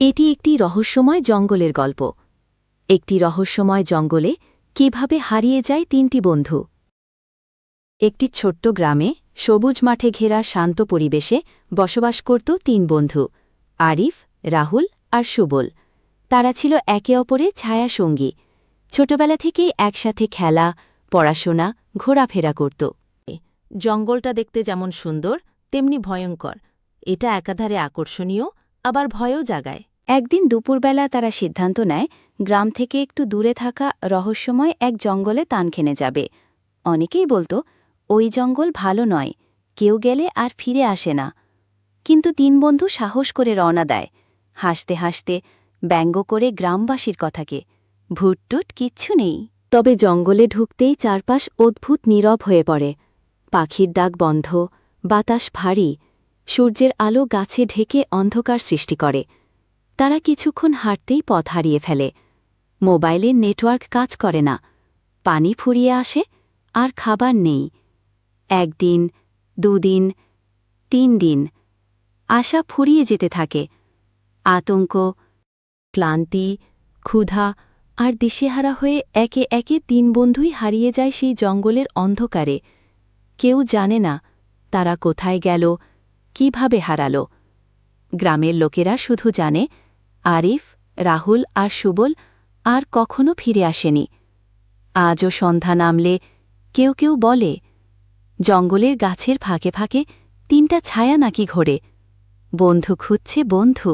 এটি একটি রহস্যময় জঙ্গলের গল্প। একটি রহস্যময় জঙ্গলে কিভাবে হারিয়ে যায় তিনটি বন্ধু। একটি ছোট্ট গ্রামে সবুজ মাঠে ঘেরা শান্ত পরিবেশে বসবাস করত তিন বন্ধু, আরিফ, রাহুল আর সুবল। তারা ছিল একে অপরের ছায়াসঙ্গী। ছোটবেলা থেকেই একসাথে খেলা, পড়াশোনা, ঘোরাফেরা করত। জঙ্গলটা দেখতে যেমন সুন্দর তেমনি ভয়ঙ্কর। এটা একাধারে আকর্ষণীয়, আবার ভয়ও জাগায়। একদিন দুপুরবেলা তারা সিদ্ধান্ত নেয় গ্রাম থেকে একটু দূরে থাকা রহস্যময় এক জঙ্গলে তানখেনে যাবে। অনেকেই বলতো ওই জঙ্গল ভালো নয়, কেউ গেলে আর ফিরে আসে না। কিন্তু তিন বন্ধু সাহস করে রওনা দেয়, হাসতে হাসতে, ব্যঙ্গ করে গ্রামবাসীর কথাকে। ভুটটুট কিচ্ছু নেই। তবে জঙ্গলে ঢুকতেই চারপাশ অদ্ভুত নীরব হয়ে পড়ে। পাখির ডাক বন্ধ, বাতাস ভারী, সূর্যের আলো গাছে ঢেকে অন্ধকার সৃষ্টি করে। তারা কিছুক্ষণ হাঁটতেই পথ হারিয়ে ফেলে। মোবাইলের নেটওয়ার্ক কাজ করে না, পানি ফুরিয়ে আসে, আর খাবার নেই। একদিন, দুদিন, 3 দিন। আশা ফুরিয়ে যেতে থাকে। আতঙ্ক, ক্লান্তি, ক্ষুধা আর দিশেহারা হয়ে একে একে তিন বন্ধুই হারিয়ে যায় সেই জঙ্গলের অন্ধকারে। কেউ জানে না তারা কোথায় গেল, কিভাবে হারালো। গ্রামের লোকেরা শুধু জানে আরিফ, রাহুল আর সুবল আর কখনো ফিরে আসেনি। আজও সন্ধ্যা নামলে কেউ কেউ বলে জঙ্গলের গাছের ফাঁকে ফাঁকে তিনটা ছায়া নাকি ঘোরে। বন্ধু খুঁজছে বন্ধু।